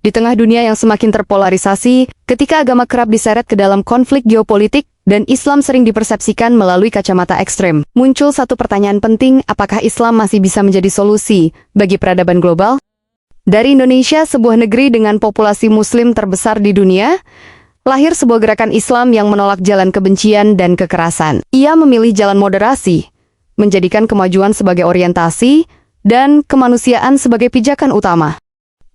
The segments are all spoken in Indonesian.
Di tengah dunia yang semakin terpolarisasi, ketika agama kerap diseret ke dalam konflik geopolitik, dan Islam sering dipersepsikan melalui kacamata ekstrem, muncul satu pertanyaan penting, apakah Islam masih bisa menjadi solusi bagi peradaban global? Dari Indonesia, sebuah negeri dengan populasi muslim terbesar di dunia, lahir sebuah gerakan Islam yang menolak jalan kebencian dan kekerasan. Ia memilih jalan moderasi, menjadikan kemajuan sebagai orientasi, dan kemanusiaan sebagai pijakan utama.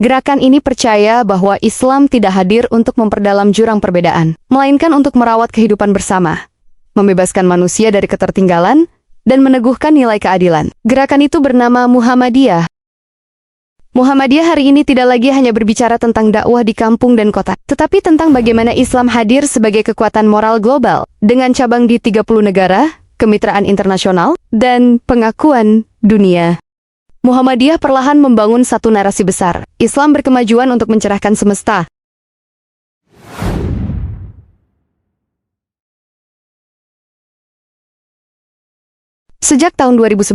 Gerakan ini percaya bahwa Islam tidak hadir untuk memperdalam jurang perbedaan, melainkan untuk merawat kehidupan bersama, membebaskan manusia dari ketertinggalan, dan meneguhkan nilai keadilan. Gerakan itu bernama Muhammadiyah. Muhammadiyah hari ini tidak lagi hanya berbicara tentang dakwah di kampung dan kota, tetapi tentang bagaimana Islam hadir sebagai kekuatan moral global, dengan cabang di 30 negara, kemitraan internasional, dan pengakuan dunia. Muhammadiyah perlahan membangun satu narasi besar. Islam berkemajuan untuk mencerahkan semesta. Sejak tahun 2011,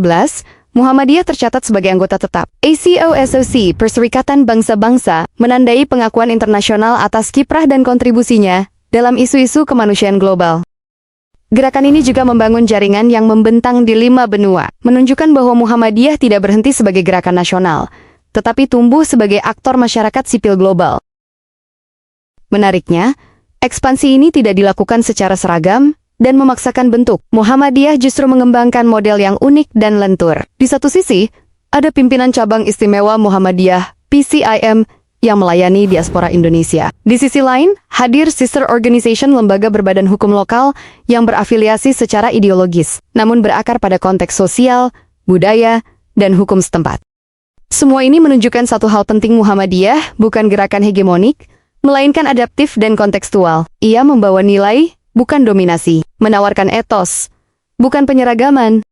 Muhammadiyah tercatat sebagai anggota tetap ACOSOC, Perserikatan Bangsa-Bangsa, menandai pengakuan internasional atas kiprah dan kontribusinya dalam isu-isu kemanusiaan global. Gerakan ini juga membangun jaringan yang membentang di 5 benua, menunjukkan bahwa Muhammadiyah tidak berhenti sebagai gerakan nasional, tetapi tumbuh sebagai aktor masyarakat sipil global. Menariknya, ekspansi ini tidak dilakukan secara seragam dan memaksakan bentuk. Muhammadiyah justru mengembangkan model yang unik dan lentur. Di satu sisi, ada pimpinan cabang istimewa Muhammadiyah, PCIM, yang melayani diaspora Indonesia. Di sisi lain, hadir sister organization lembaga berbadan hukum lokal yang berafiliasi secara ideologis, namun berakar pada konteks sosial, budaya, dan hukum setempat. Semua ini menunjukkan satu hal penting, Muhammadiyah bukan gerakan hegemonik, melainkan adaptif dan kontekstual. Ia membawa nilai, bukan dominasi, menawarkan etos, bukan penyeragaman.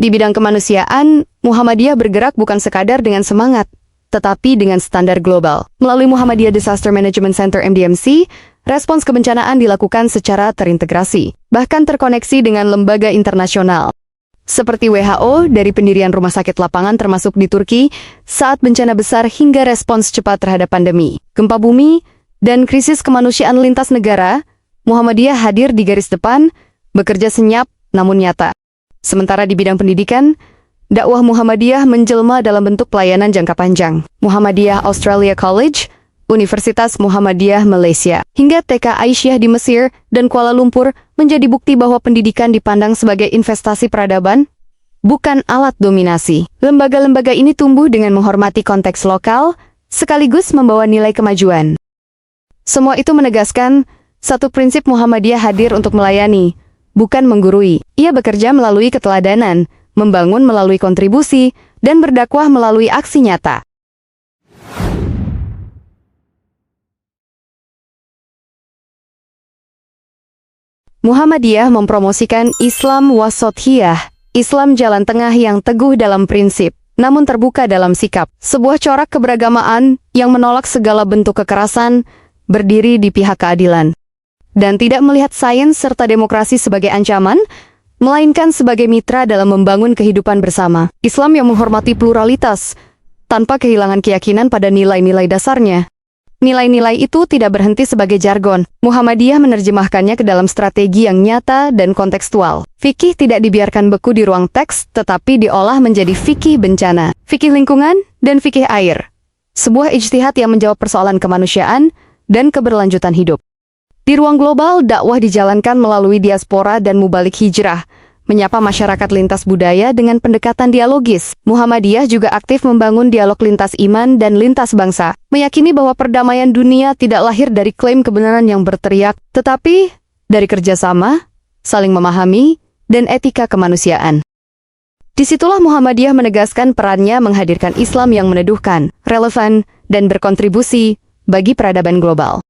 Di bidang kemanusiaan, Muhammadiyah bergerak bukan sekadar dengan semangat, tetapi dengan standar global. Melalui Muhammadiyah Disaster Management Center (MDMC), respons kebencanaan dilakukan secara terintegrasi, bahkan terkoneksi dengan lembaga internasional. Seperti WHO dari pendirian rumah sakit lapangan termasuk di Turki, saat bencana besar hingga respons cepat terhadap pandemi, gempa bumi, dan krisis kemanusiaan lintas negara, Muhammadiyah hadir di garis depan, bekerja senyap namun nyata. Sementara di bidang pendidikan, dakwah Muhammadiyah menjelma dalam bentuk pelayanan jangka panjang. Muhammadiyah Australia College, Universitas Muhammadiyah Malaysia, hingga TK Aisyah di Mesir dan Kuala Lumpur menjadi bukti bahwa pendidikan dipandang sebagai investasi peradaban, bukan alat dominasi. Lembaga-lembaga ini tumbuh dengan menghormati konteks lokal, sekaligus membawa nilai kemajuan. Semua itu menegaskan, satu prinsip Muhammadiyah hadir untuk melayani, bukan menggurui. Ia bekerja melalui keteladanan, membangun melalui kontribusi, dan berdakwah melalui aksi nyata. Muhammadiyah mempromosikan Islam wasothiyah, Islam jalan tengah yang teguh dalam prinsip, namun terbuka dalam sikap. Sebuah corak keberagamaan yang menolak segala bentuk kekerasan, berdiri di pihak keadilan, dan tidak melihat sains serta demokrasi sebagai ancaman, melainkan sebagai mitra dalam membangun kehidupan bersama. Islam yang menghormati pluralitas, tanpa kehilangan keyakinan pada nilai-nilai dasarnya. Nilai-nilai itu tidak berhenti sebagai jargon. Muhammadiyah menerjemahkannya ke dalam strategi yang nyata dan kontekstual. Fikih tidak dibiarkan beku di ruang teks, tetapi diolah menjadi fikih bencana, fikih lingkungan, dan fikih air. Sebuah ijtihad yang menjawab persoalan kemanusiaan dan keberlanjutan hidup. Di ruang global, dakwah dijalankan melalui diaspora dan mubalik hijrah, menyapa masyarakat lintas budaya dengan pendekatan dialogis. Muhammadiyah juga aktif membangun dialog lintas iman dan lintas bangsa, meyakini bahwa perdamaian dunia tidak lahir dari klaim kebenaran yang berteriak, tetapi dari kerjasama, saling memahami, dan etika kemanusiaan. Disitulah Muhammadiyah menegaskan perannya menghadirkan Islam yang meneduhkan, relevan, dan berkontribusi bagi peradaban global.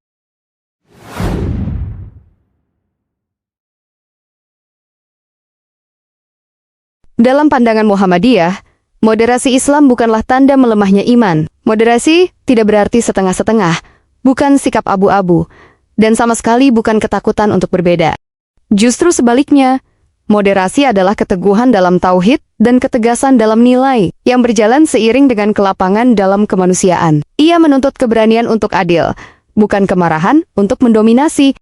Dalam pandangan Muhammadiyah, moderasi Islam bukanlah tanda melemahnya iman. Moderasi tidak berarti setengah-setengah, bukan sikap abu-abu, dan sama sekali bukan ketakutan untuk berbeda. Justru sebaliknya, Moderasi adalah keteguhan dalam tauhid dan ketegasan dalam nilai yang berjalan seiring dengan kelapangan dalam kemanusiaan. Ia menuntut keberanian untuk adil, bukan kemarahan untuk mendominasi.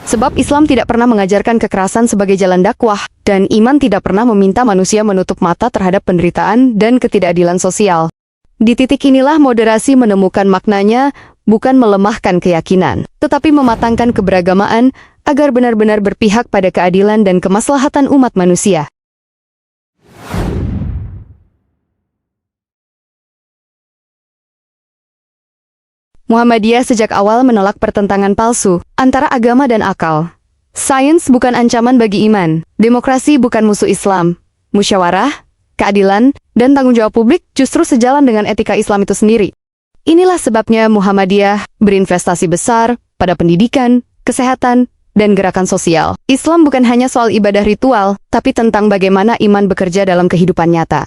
Sebab Islam tidak pernah mengajarkan kekerasan sebagai jalan dakwah, dan iman tidak pernah meminta manusia menutup mata terhadap penderitaan dan ketidakadilan sosial. Di titik inilah moderasi menemukan maknanya, bukan melemahkan keyakinan, tetapi mematangkan keberagamaan agar benar-benar berpihak pada keadilan dan kemaslahatan umat manusia. Muhammadiyah sejak awal menolak pertentangan palsu antara agama dan akal. Sains bukan ancaman bagi iman, demokrasi bukan musuh Islam, musyawarah, keadilan, dan tanggung jawab publik justru sejalan dengan etika Islam itu sendiri. Inilah sebabnya Muhammadiyah berinvestasi besar pada pendidikan, kesehatan, dan gerakan sosial. Islam bukan hanya soal ibadah ritual, tapi tentang bagaimana iman bekerja dalam kehidupan nyata.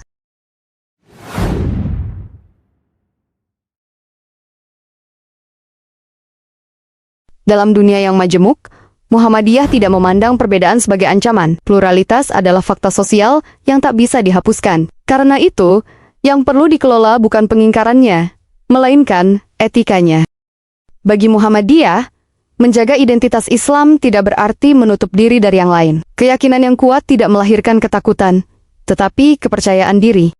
Dalam dunia yang majemuk, Muhammadiyah tidak memandang perbedaan sebagai ancaman. Pluralitas adalah fakta sosial yang tak bisa dihapuskan. Karena itu, yang perlu dikelola bukan pengingkarannya, melainkan etikanya. Bagi Muhammadiyah, menjaga identitas Islam tidak berarti menutup diri dari yang lain. Keyakinan yang kuat tidak melahirkan ketakutan, tetapi kepercayaan diri.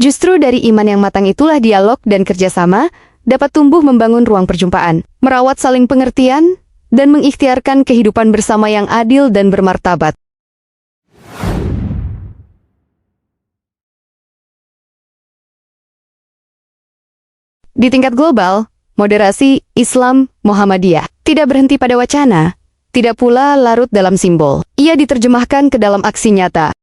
Justru dari iman yang matang itulah dialog dan kerjasama dapat tumbuh membangun ruang perjumpaan, merawat saling pengertian, dan mengikhtiarkan kehidupan bersama yang adil dan bermartabat. Di tingkat global, moderasi Islam Muhammadiyah tidak berhenti pada wacana, tidak pula larut dalam simbol. Ia diterjemahkan ke dalam aksi nyata.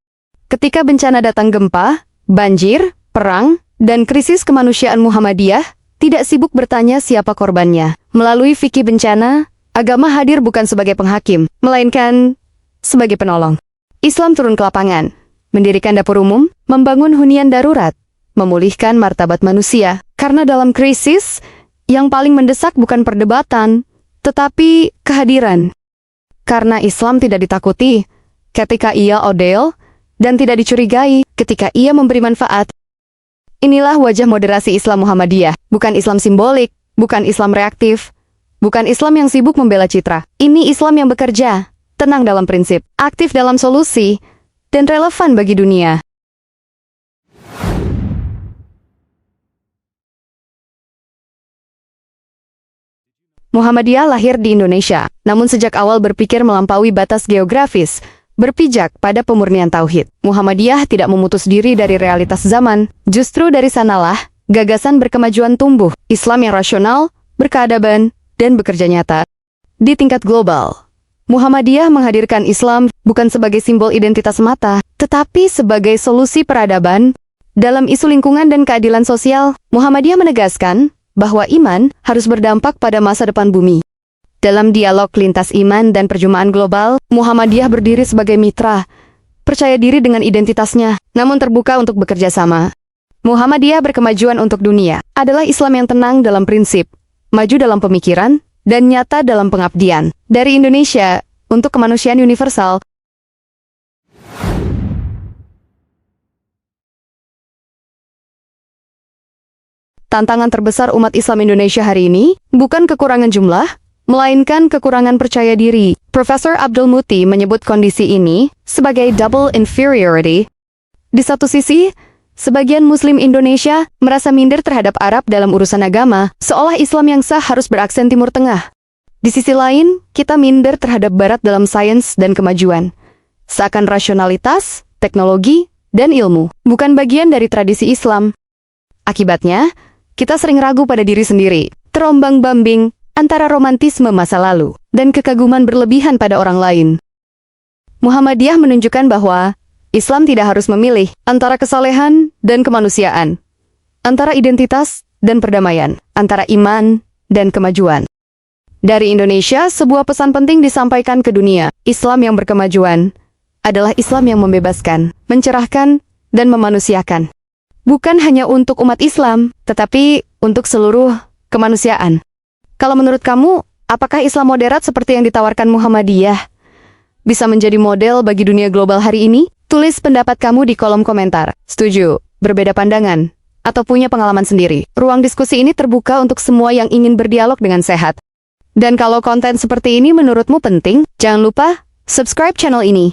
Ketika bencana datang gempa, banjir, perang, dan krisis kemanusiaan Muhammadiyah tidak sibuk bertanya siapa korbannya. Melalui fikih bencana, agama hadir bukan sebagai penghakim, melainkan sebagai penolong. Islam turun ke lapangan, mendirikan dapur umum, membangun hunian darurat, memulihkan martabat manusia. Karena dalam krisis, yang paling mendesak bukan perdebatan, tetapi kehadiran. Karena Islam tidak ditakuti ketika ia adil dan tidak dicurigai ketika ia memberi manfaat. Inilah wajah moderasi Islam Muhammadiyah, bukan Islam simbolik, bukan Islam reaktif, bukan Islam yang sibuk membela citra. Ini Islam yang bekerja, tenang dalam prinsip, aktif dalam solusi, dan relevan bagi dunia. Muhammadiyah lahir di Indonesia, namun sejak awal berpikir melampaui batas geografis, berpijak pada pemurnian tauhid. Muhammadiyah tidak memutus diri dari realitas zaman, justru dari sanalah gagasan berkemajuan tumbuh, Islam yang rasional, berkeadaban, dan bekerja nyata. Di tingkat global, Muhammadiyah menghadirkan Islam bukan sebagai simbol identitas semata, tetapi sebagai solusi peradaban. Dalam isu lingkungan dan keadilan sosial, Muhammadiyah menegaskan bahwa iman harus berdampak pada masa depan bumi. Dalam dialog lintas iman dan perjumpaan global, Muhammadiyah berdiri sebagai mitra, percaya diri dengan identitasnya, namun terbuka untuk bekerja sama. Muhammadiyah berkemajuan untuk dunia, adalah Islam yang tenang dalam prinsip, maju dalam pemikiran, dan nyata dalam pengabdian. Dari Indonesia, untuk kemanusiaan universal. Tantangan terbesar umat Islam Indonesia hari ini bukan kekurangan jumlah, melainkan kekurangan percaya diri. Profesor Abdul Muti menyebut kondisi ini sebagai double inferiority. Di satu sisi, sebagian Muslim Indonesia merasa minder terhadap Arab dalam urusan agama, seolah Islam yang sah harus beraksen Timur Tengah. Di sisi lain, kita minder terhadap Barat dalam sains dan kemajuan. Seakan rasionalitas, teknologi, dan ilmu bukan bagian dari tradisi Islam. Akibatnya, kita sering ragu pada diri sendiri, terombang-ambing antara romantisme masa lalu dan kekaguman berlebihan pada orang lain. Muhammadiyah menunjukkan bahwa Islam tidak harus memilih antara kesalehan dan kemanusiaan, antara identitas dan perdamaian, antara iman dan kemajuan. Dari Indonesia, sebuah pesan penting disampaikan ke dunia. Islam yang berkemajuan adalah Islam yang membebaskan, mencerahkan, dan memanusiakan. Bukan hanya untuk umat Islam, tetapi untuk seluruh kemanusiaan. Kalau menurut kamu, apakah Islam moderat seperti yang ditawarkan Muhammadiyah? bisa menjadi model bagi dunia global hari ini? Tulis pendapat kamu di kolom komentar. Setuju, berbeda pandangan, atau punya pengalaman sendiri? Ruang diskusi ini terbuka untuk semua yang ingin berdialog dengan sehat. Dan kalau konten seperti ini menurutmu penting, jangan lupa subscribe channel ini.